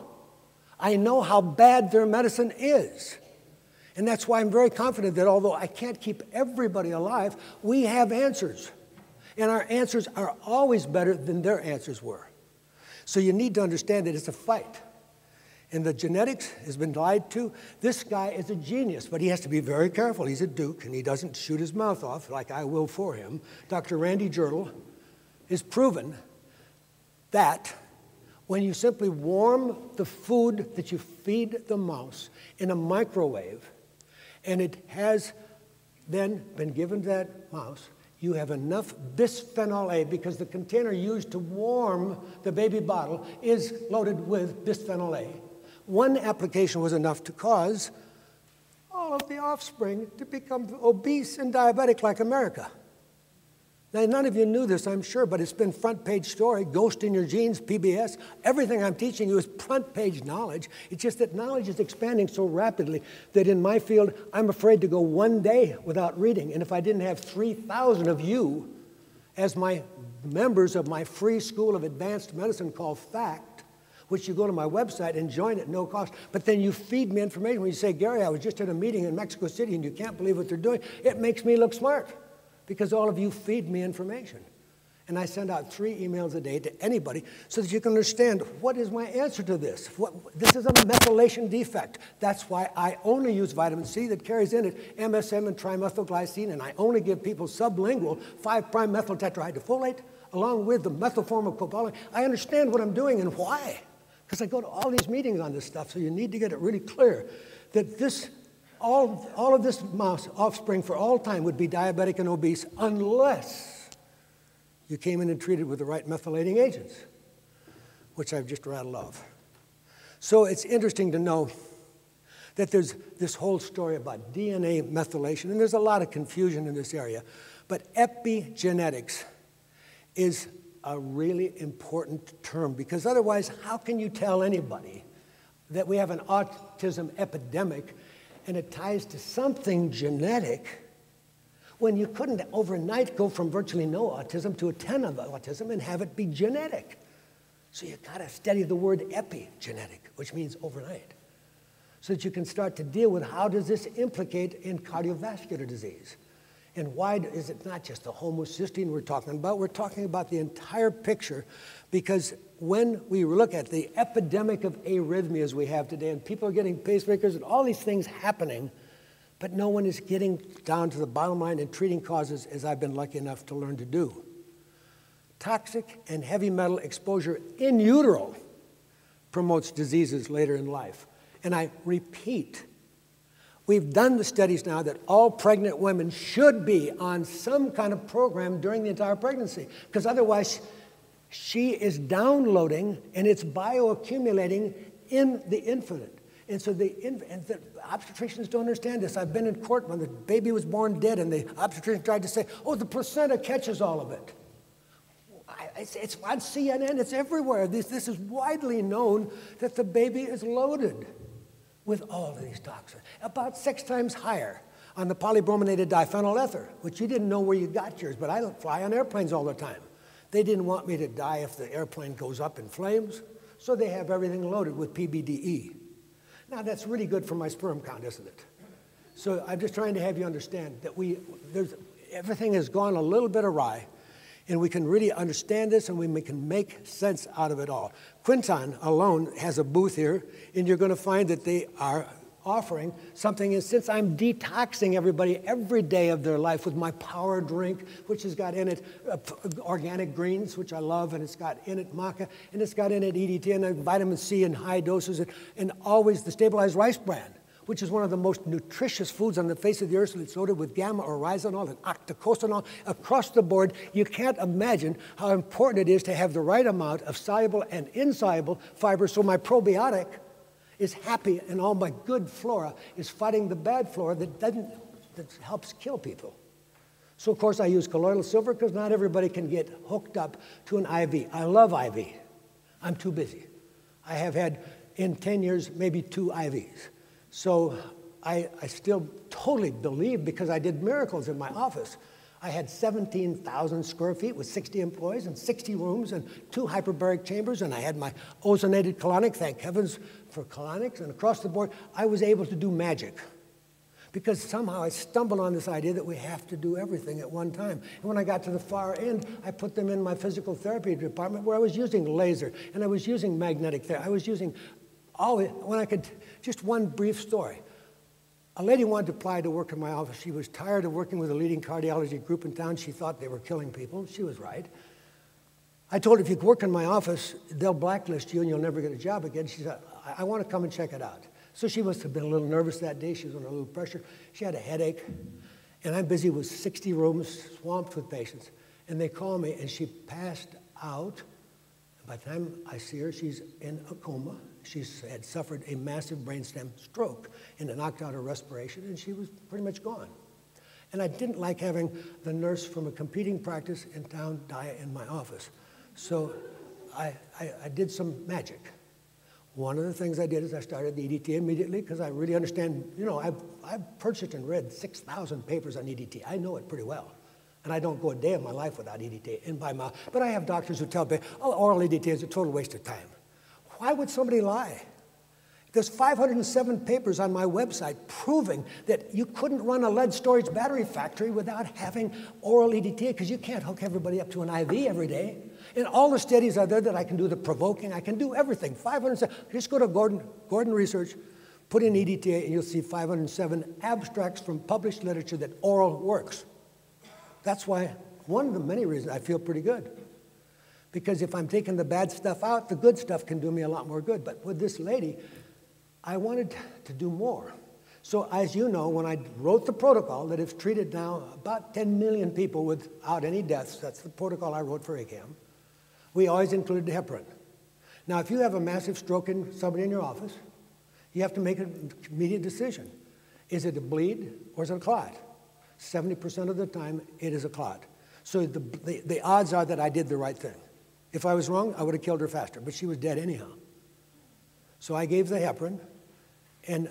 I know how bad their medicine is. And that's why I'm very confident that although I can't keep everybody alive, we have answers. And our answers are always better than their answers were. So you need to understand that it's a fight. And the genetics has been lied to. This guy is a genius, but he has to be very careful. He's a Duke, and he doesn't shoot his mouth off like I will for him. Dr. Randy Girdle has proven that when you simply warm the food that you feed the mouse in a microwave, and it has then been given to that mouse, you have enough bisphenol A, because the container used to warm the baby bottle is loaded with bisphenol A. One application was enough to cause all of the offspring to become obese and diabetic like America. Now, none of you knew this, I'm sure, but it's been front page story, Ghost in Your Genes, PBS. Everything I'm teaching you is front page knowledge. It's just that knowledge is expanding so rapidly that in my field, I'm afraid to go one day without reading. And if I didn't have 3,000 of you as my members of my free school of advanced medicine called FACT, which you go to my website and join at no cost, but then you feed me information. When you say, Gary, I was just at a meeting in Mexico City and you can't believe what they're doing, it makes me look smart, because all of you feed me information. And I send out 3 emails a day to anybody so that you can understand, what is my answer to this? This is a methylation defect. That's why I only use vitamin C that carries in it MSM and trimethylglycine, and I only give people sublingual 5'-methyl tetrahydrofolate along with the methyl form of cobalamin. I understand what I'm doing and why, because I go to all these meetings on this stuff, so you need to get it really clear that this all of this mouse offspring for all time would be diabetic and obese unless you came in and treated with the right methylating agents, which I've just rattled off. So it's interesting to know that there's this whole story about DNA methylation, and there's a lot of confusion in this area, but epigenetics is a really important term, because otherwise, how can you tell anybody that we have an autism epidemic and it ties to something genetic when you couldn't overnight go from virtually no autism to a 10 of autism and have it be genetic? So you got to study the word epigenetic, which means overnight, so that you can start to deal with how does this implicate in cardiovascular disease. And why is it not just the homocysteine we're talking about? We're talking about the entire picture, because when we look at the epidemic of arrhythmias we have today, and people are getting pacemakers and all these things happening, but no one is getting down to the bottom line and treating causes, as I've been lucky enough to learn to do. Toxic and heavy metal exposure in utero promotes diseases later in life. And I repeat, we've done the studies now that all pregnant women should be on some kind of program during the entire pregnancy, because otherwise she is downloading and it's bioaccumulating in the infant. And so the obstetricians don't understand this. I've been in court when the baby was born dead and the obstetrician tried to say, oh, the placenta catches all of it. It's on CNN, it's everywhere. This is widely known that the baby is loaded with all of these toxins, about 6 times higher on the polybrominated diphenyl ether, which you didn't know where you got yours, but I fly on airplanes all the time. They didn't want me to die if the airplane goes up in flames, so they have everything loaded with PBDE. Now, that's really good for my sperm count, isn't it? So I'm just trying to have you understand that everything has gone a little bit awry, and we can really understand this, and we can make sense out of it all. Quinton alone has a booth here, and you're going to find that they are offering something. And since I'm detoxing everybody every day of their life with my power drink, which has got in it organic greens, which I love, and it's got in it maca, and it's got in it EDT and vitamin C in high doses, and always the stabilized rice bran, which is one of the most nutritious foods on the face of the earth. It's loaded with gamma-oryzanol and octocosanol across the board. You can't imagine how important it is to have the right amount of soluble and insoluble fiber, so my probiotic is happy and all my good flora is fighting the bad flora that helps kill people. So, of course, I use colloidal silver because not everybody can get hooked up to an IV. I love IV. I'm too busy. I have had, in 10 years, maybe 2 IVs. So I still totally believe, because I did miracles in my office. I had 17,000 square feet with 60 employees and 60 rooms and 2 hyperbaric chambers, and I had my ozonated colonic, thank heavens for colonics, and across the board, I was able to do magic. Because somehow I stumbled on this idea that we have to do everything at one time. And when I got to the far end, I put them in my physical therapy department, where I was using laser, and I was using magnetic therapy. I was using just one brief story. A lady wanted to apply to work in my office. She was tired of working with a leading cardiology group in town. She thought they were killing people. She was right. I told her, if you work in my office, they'll blacklist you and you'll never get a job again. She said, I want to come and check it out. So she must have been a little nervous that day. She was under a little pressure. She had a headache. And I'm busy with 60 rooms, swamped with patients. And they call me, and she passed out. By the time I see her, she's in a coma. She had suffered a massive brainstem stroke, and it knocked out her respiration, and she was pretty much gone. And I didn't like having the nurse from a competing practice in town die in my office. So I did some magic. One of the things I did is I started the EDT immediately, because I really understand, I've purchased and read 6,000 papers on EDT. I know it pretty well. And I don't go a day of my life without EDT in my mouth. But I have doctors who tell me, oh, oral EDT is a total waste of time. Why would somebody lie? There's 507 papers on my website proving that you couldn't run a lead storage battery factory without having oral EDT, because you can't hook everybody up to an IV every day. And all the studies are there that I can do the provoking. I can do everything. 507. Just go to Gordon Research, put in EDTA, and you'll see 507 abstracts from published literature that oral works. That's why, one of the many reasons I feel pretty good. Because if I'm taking the bad stuff out, the good stuff can do me a lot more good. But with this lady, I wanted to do more. So as you know, when I wrote the protocol that has treated now about 10 million people without any deaths, that's the protocol I wrote for AHIMA, we always included heparin. Now, if you have a massive stroke in somebody in your office, you have to make an immediate decision. Is it a bleed or is it a clot? 70% of the time, it is a clot. So the odds are that I did the right thing. If I was wrong, I would have killed her faster, but she was dead anyhow. So I gave the heparin, and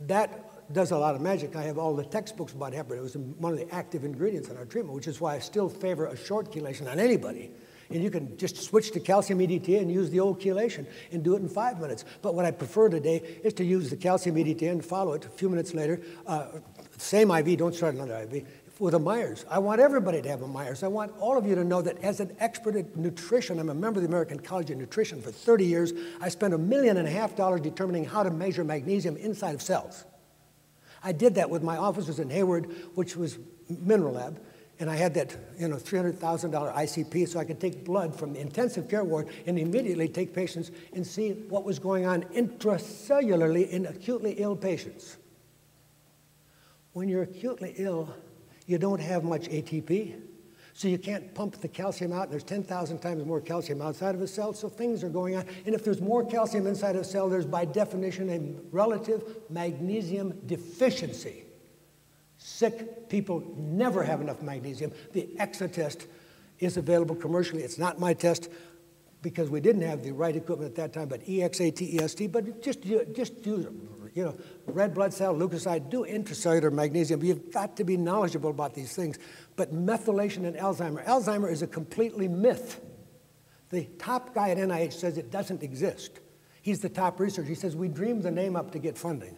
that does a lot of magic. I have all the textbooks about heparin. It was one of the active ingredients in our treatment, which is why I still favor a short chelation on anybody. And you can just switch to calcium EDTA and use the old chelation and do it in 5 minutes. But what I prefer today is to use the calcium EDTA and follow it a few minutes later. Same IV, don't start another IV. with a Myers. I want everybody to have a Myers. I want all of you to know that as an expert at nutrition, I'm a member of the American College of Nutrition for 30 years. I spent $1.5 million determining how to measure magnesium inside of cells. I did that with my offices in Hayward, which was Mineral Lab, and I had that $300,000 ICP so I could take blood from the intensive care ward and immediately take patients and see what was going on intracellularly in acutely ill patients. When you're acutely ill, you don't have much ATP, so you can't pump the calcium out. There's 10,000 times more calcium outside of a cell, so things are going on. And if there's more calcium inside a cell, there's by definition a relative magnesium deficiency. Sick people never have enough magnesium. The EXA test is available commercially. It's not my test because we didn't have the right equipment at that time, but EXA-TEST, but just use them. Red blood cell, leukocyte, do intracellular magnesium. You've got to be knowledgeable about these things. But methylation in Alzheimer. Alzheimer is a completely myth. The top guy at NIH says it doesn't exist. He's the top researcher. He says we dreamed the name up to get funding.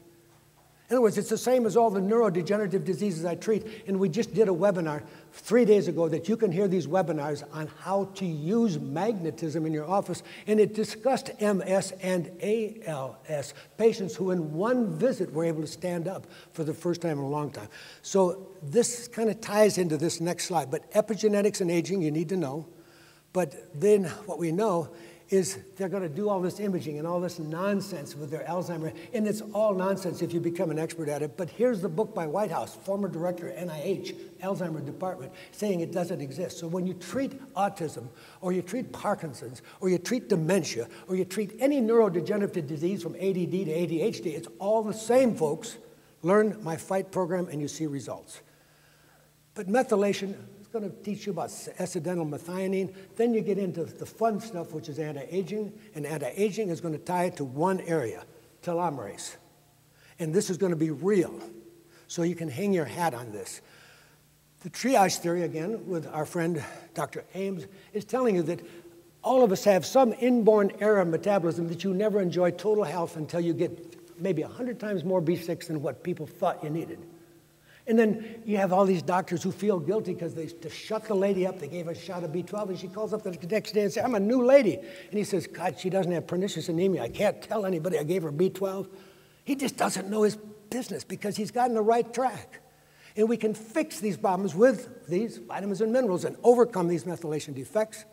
In other words, it's the same as all the neurodegenerative diseases I treat, and we just did a webinar 3 days ago that you can hear these webinars on how to use magnetism in your office, and it discussed MS and ALS, patients who in one visit were able to stand up for the first time in a long time. So this kind of ties into this next slide, but epigenetics and aging you need to know, but then what we know is they're going to do all this imaging and all this nonsense with their Alzheimer, and it's all nonsense if you become an expert at it. But here's the book by Whitehouse, former director of NIH, Alzheimer department, saying it doesn't exist. So when you treat autism, or you treat Parkinson's, or you treat dementia, or you treat any neurodegenerative disease from ADD to ADHD, it's all the same, folks. Learn my FIGHT program and you see results. But methylation, going to teach you about accidental methionine. Then you get into the fun stuff, which is anti-aging, and anti-aging is going to tie it to one area, telomerase. And this is going to be real, so you can hang your hat on this. The triage theory, again, with our friend Dr. Ames, is telling you that all of us have some inborn error of metabolism that you never enjoy total health until you get maybe 100 times more B6 than what people thought you needed. And then you have all these doctors who feel guilty because to shut the lady up, they gave her a shot of B12, and she calls up the next day and says, I'm a new lady. And he says, God, she doesn't have pernicious anemia. I can't tell anybody I gave her B12. He just doesn't know his business because he's gotten the right track. And we can fix these problems with these vitamins and minerals and overcome these methylation defects.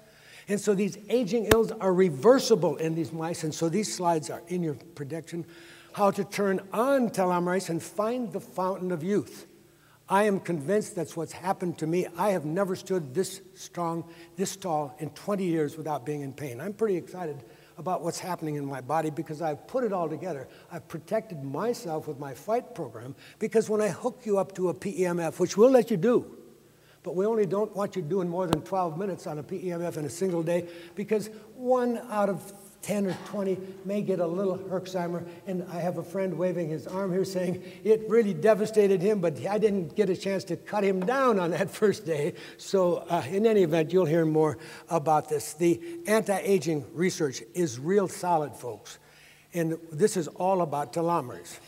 And so these aging ills are reversible in these mice, and so these slides are in your prediction, how to turn on telomerase and find the fountain of youth. I am convinced that's what's happened to me. I have never stood this strong, this tall in 20 years without being in pain. I'm pretty excited about what's happening in my body because I've put it all together. I've protected myself with my FIGHT program because when I hook you up to a PEMF, which we'll let you do, but we only don't want you doing more than 12 minutes on a PEMF in a single day because 1 out of 10 or 20 may get a little Herxheimer, and I have a friend waving his arm here saying it really devastated him, but I didn't get a chance to cut him down on that first day. So in any event, you'll hear more about this. The anti-aging research is real solid, folks, and this is all about telomerase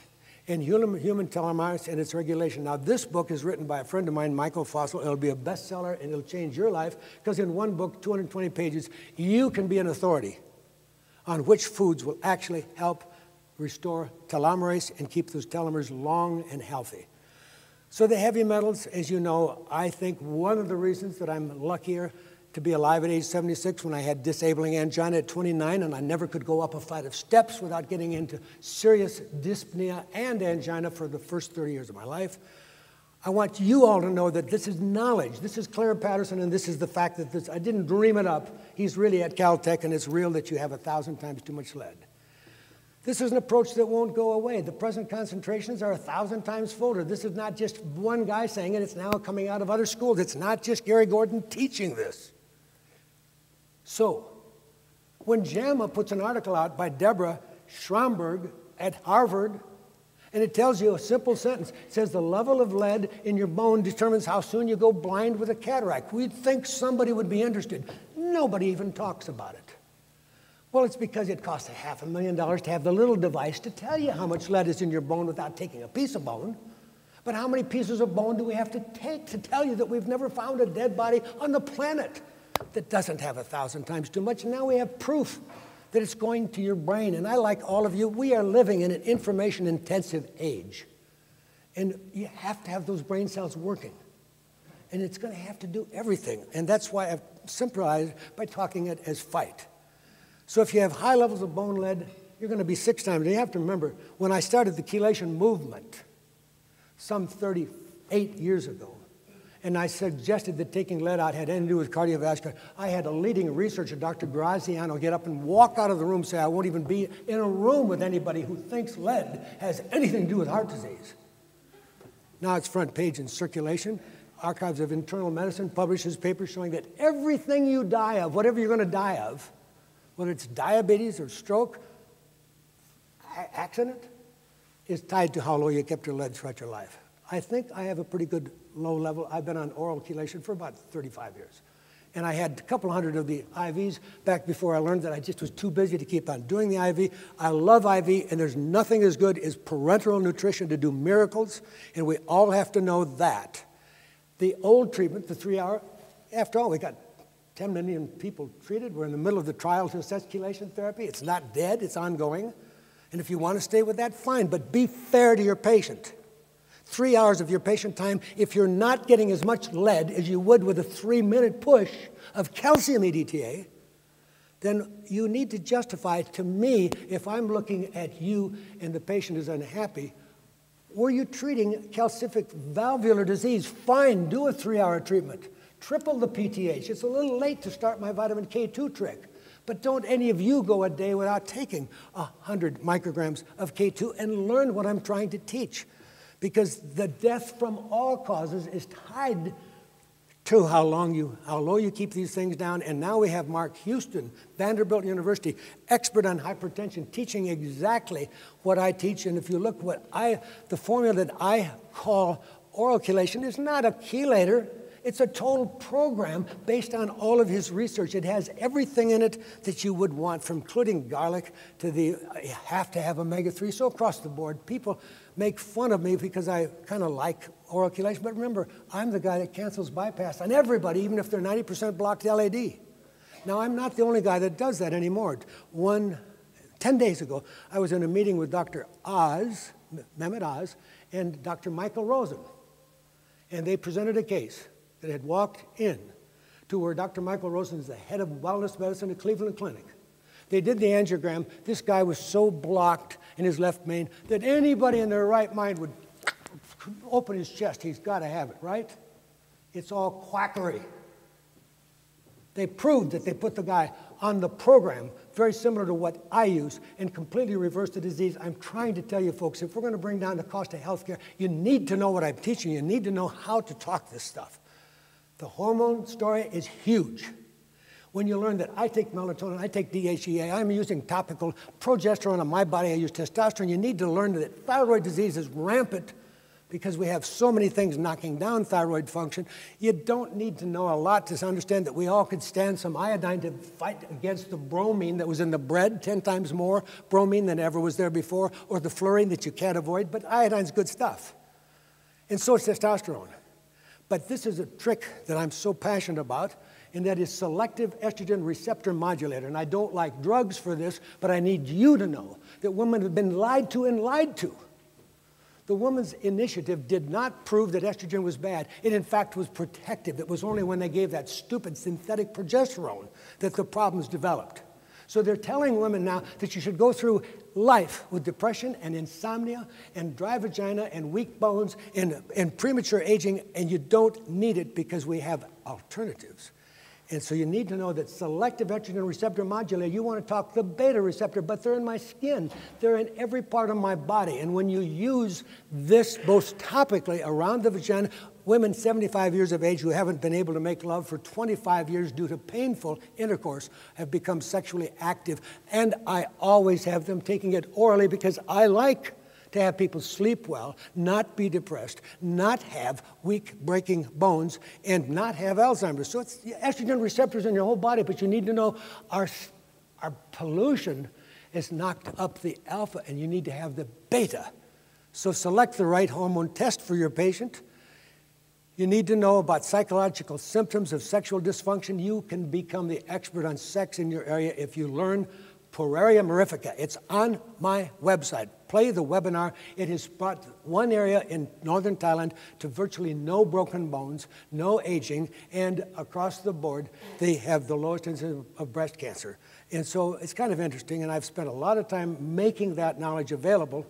and human telomerase and its regulation. Now, this book is written by a friend of mine, Michael Fossil. It'll be a bestseller, and it'll change your life because in one book, 220 pages, you can be an authority on which foods will actually help restore telomerase and keep those telomeres long and healthy. So the heavy metals, as you know, I think one of the reasons that I'm luckier to be alive at age 76 when I had disabling angina at 29 and I never could go up a flight of steps without getting into serious dyspnea and angina for the first 30 years of my life. I want you all to know that this is knowledge. This is Claire Patterson, and this is the fact that this, I didn't dream it up. He's really at Caltech, and it's real that you have 1,000 times too much lead. This is an approach that won't go away. The present concentrations are 1,000 times fuller. This is not just one guy saying it. It's now coming out of other schools. It's not just Garry Gordon teaching this. So when JAMA puts an article out by Deborah Schramberg at Harvard, and it tells you a simple sentence. It says the level of lead in your bone determines how soon you go blind with a cataract. We'd think somebody would be interested. Nobody even talks about it. Well, it's because it costs $500,000 to have the little device to tell you how much lead is in your bone without taking a piece of bone. But how many pieces of bone do we have to take to tell you that we've never found a dead body on the planet that doesn't have 1,000 times too much? And now we have proof that it's going to your brain. And I, like all of you, we are living in an information-intensive age. And you have to have those brain cells working. And it's going to have to do everything. And that's why I've simplified by talking it as fight. So if you have high levels of bone lead, you're going to be 6 times. And you have to remember, when I started the chelation movement some 38 years ago, and I suggested that taking lead out had anything to do with cardiovascular, I had a leading researcher, Dr. Graziano, get up and walk out of the room and say, I won't even be in a room with anybody who thinks lead has anything to do with heart disease. Now it's front page in Circulation. Archives of Internal Medicine publishes papers showing that everything you die of, whatever you're going to die of, whether it's diabetes or stroke, accident, is tied to how low you kept your lead throughout your life. I think I have a pretty good low level. I've been on oral chelation for about 35 years. And I had a couple hundred of the IVs back before I learned that I just was too busy to keep on doing the IV. I love IV, and there's nothing as good as parenteral nutrition to do miracles, and we all have to know that. The old treatment, the 3-hour, after all, we got 10 million people treated. We're in the middle of the trial to assess chelation therapy. It's not dead, it's ongoing. And if you want to stay with that, fine, but be fair to your patient. 3 hours of your patient time, if you're not getting as much lead as you would with a 3-minute push of calcium EDTA, then you need to justify to me, if I'm looking at you and the patient is unhappy, were you treating calcific valvular disease? Fine, do a 3-hour treatment. Triple the PTH. It's a little late to start my vitamin K2 trick. But don't any of you go a day without taking 100 micrograms of K2 and learn what I'm trying to teach. Because the death from all causes is tied to how low you keep these things down. And now we have Mark Houston, Vanderbilt University, expert on hypertension, teaching exactly what I teach. And if you look the formula that I call oral chelation is not a chelator. It's a total program based on all of his research. It has everything in it that you would want, from including garlic to you have to have omega-3. So across the board, people make fun of me because I kind of like oral chelation. But remember, I'm the guy that cancels bypass on everybody, even if they're 90% blocked LAD. Now, I'm not the only guy that does that anymore. 10 days ago, I was in a meeting with Dr. Oz, Mehmet Oz, and Dr. Michael Rosen. And they presented a case that had walked in to where Dr. Michael Rosen is the head of wellness medicine at Cleveland Clinic. They did the angiogram. This guy was so blocked in his left main that anybody in their right mind would open his chest. He's got to have it, right? It's all quackery. They proved that they put the guy on the program, very similar to what I use, and completely reversed the disease. I'm trying to tell you folks, if we're going to bring down the cost of healthcare, you need to know what I'm teaching. You need to know how to talk this stuff. The hormone story is huge. When you learn that I take melatonin, I take DHEA, I'm using topical progesterone on my body, I use testosterone, you need to learn that thyroid disease is rampant because we have so many things knocking down thyroid function. You don't need to know a lot to understand that we all could stand some iodine to fight against the bromine that was in the bread, 10 times more bromine than ever was there before, or the fluorine that you can't avoid, but iodine's good stuff. And so is testosterone. But this is a trick that I'm so passionate about, and that is selective estrogen receptor modulator. And I don't like drugs for this, but I need you to know that women have been lied to and lied to. The Women's Initiative did not prove that estrogen was bad. It, in fact, was protective. It was only when they gave that stupid synthetic progesterone that the problems developed. So they're telling women now that you should go through life with depression and insomnia and dry vagina and weak bones and premature aging, and you don't need it because we have alternatives. And so you need to know that selective estrogen receptor modulator, you want to talk the beta receptor, but they're in my skin. They're in every part of my body. And when you use this both topically around the vagina, women 75 years of age who haven't been able to make love for 25 years due to painful intercourse have become sexually active. And I always have them taking it orally because I like to have people sleep well, not be depressed, not have weak breaking bones, and not have Alzheimer's. So it's estrogen receptors in your whole body, but you need to know our pollution has knocked up the alpha, and you need to have the beta So select the right hormone test for your patient. You need to know about psychological symptoms of sexual dysfunction. You can become the expert on sex in your area if you learn Pueraria mirifica. It's on my website. Play the webinar. It has brought one area in northern Thailand to virtually no broken bones, no aging, and across the board, they have the lowest incidence of breast cancer. And so it's kind of interesting, and I've spent a lot of time making that knowledge available.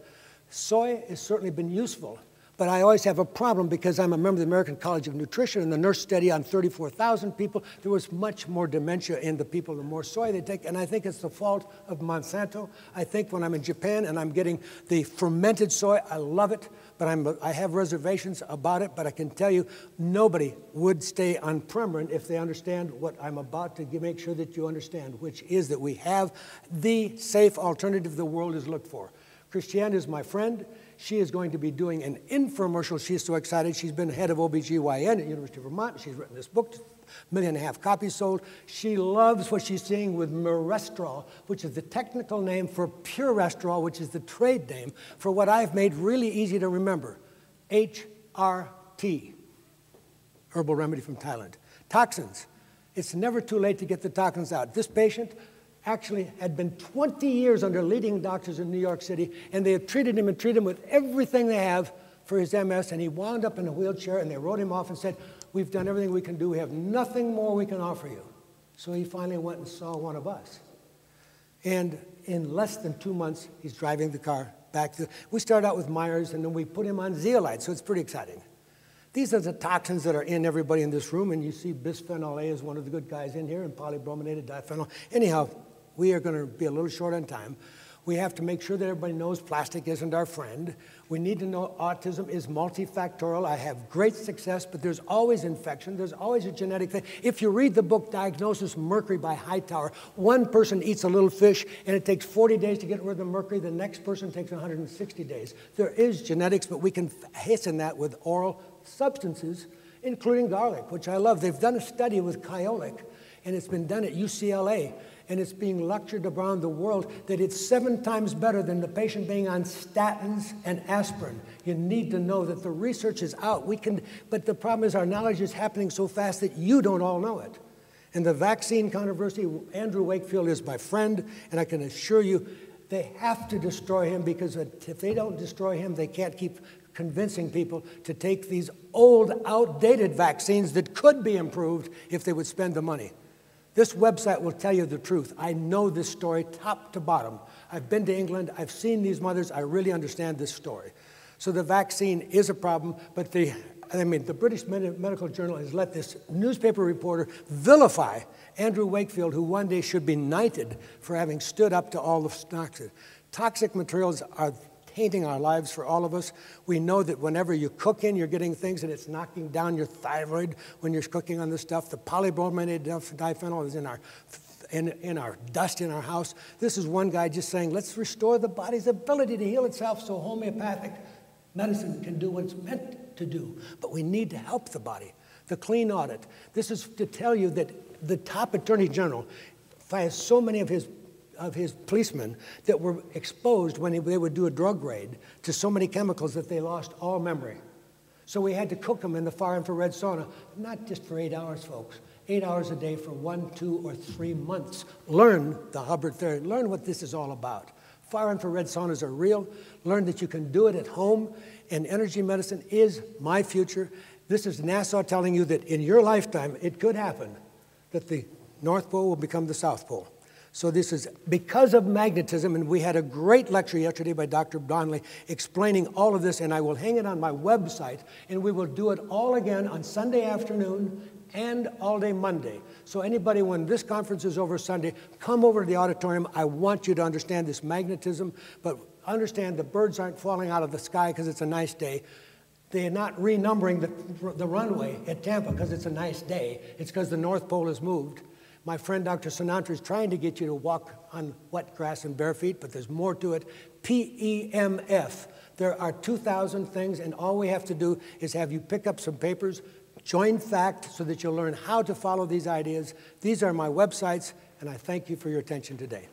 Soy has certainly been useful, but I always have a problem because I'm a member of the American College of Nutrition, and the nurse study on 34,000 people, there was much more dementia in the people the more soy they take, and I think it's the fault of Monsanto. I think when I'm in Japan and I'm getting the fermented soy, I love it, but I have reservations about it, but I can tell you nobody would stay on Premarin if they understand what I'm about to make sure that you understand, which is that we have the safe alternative the world has looked for. Christiane is my friend. She is going to be doing an infomercial. She's so excited. She's been head of OBGYN at University of Vermont. She's written this book, 1.5 million copies sold. She loves what she's seeing with Mirestrol, which is the technical name for Purestrol, which is the trade name for what I've made really easy to remember, HRT, herbal remedy from Thailand. Toxins. It's never too late to get the toxins out. This patient actually had been 20 years under leading doctors in New York City, and they had treated him with everything they have for his MS, and he wound up in a wheelchair, and they wrote him off and said, we've done everything we can do. We have nothing more we can offer you. So he finally went and saw one of us. And in less than 2 months, he's driving the car back to, we started out with Myers, and then we put him on zeolite, so it's pretty exciting. These are the toxins that are in everybody in this room, and you see bisphenol A is one of the good guys in here, and polybrominated diphenyl. Anyhow, we are going to be a little short on time. We have to make sure that everybody knows plastic isn't our friend. We need to know autism is multifactorial. I have great success, but there's always infection. There's always a genetic thing. If you read the book Diagnosis Mercury by Hightower, one person eats a little fish, and it takes 40 days to get rid of the mercury. The next person takes 160 days. There is genetics, but we can hasten that with oral substances, including garlic, which I love. They've done a study with Kyolic, and it's been done at UCLA. And it's being lectured around the world that it's 7 times better than the patient being on statins and aspirin. You need to know that the research is out. But the problem is our knowledge is happening so fast that you don't all know it. And the vaccine controversy, Andrew Wakefield is my friend, and I can assure you they have to destroy him, because if they don't destroy him, they can't keep convincing people to take these old, outdated vaccines that could be improved if they would spend the money. This website will tell you the truth. I know this story top to bottom. I've been to England. I've seen these mothers. I really understand this story. So the vaccine is a problem, but the British Medical Journal has let this newspaper reporter vilify Andrew Wakefield, who one day should be knighted for having stood up to all the toxins. Toxic materials are tainting our lives for all of us. We know that whenever you cook in, you're getting things, and it's knocking down your thyroid when you're cooking on this stuff. The polybrominated diphenyl is in our dust in our house. This is one guy just saying, let's restore the body's ability to heal itself so homeopathic medicine can do what it's meant to do. But we need to help the body. The clean audit. This is to tell you that the top attorney general fires so many of his policemen that were exposed when they would do a drug raid to so many chemicals that they lost all memory. So we had to cook them in the far infrared sauna, not just for 8 hours, folks. 8 hours a day for 1, 2, or 3 months. Learn the Hubbard theory. Learn what this is all about. Far infrared saunas are real. Learn that you can do it at home, and energy medicine is my future. This is NASA telling you that in your lifetime, it could happen that the North Pole will become the South Pole. So this is because of magnetism, and we had a great lecture yesterday by Dr. Donnelly explaining all of this, and I will hang it on my website, and we will do it all again on Sunday afternoon and all day Monday. So anybody, when this conference is over Sunday, come over to the auditorium. I want you to understand this magnetism, but understand the birds aren't falling out of the sky because it's a nice day. They're not renumbering the runway at Tampa because it's a nice day. It's because the North Pole has moved. My friend Dr. Sinatra is trying to get you to walk on wet grass and bare feet, but there's more to it. PEMF. There are 2,000 things, and all we have to do is have you pick up some papers, join FACT so that you'll learn how to follow these ideas. These are my websites, and I thank you for your attention today.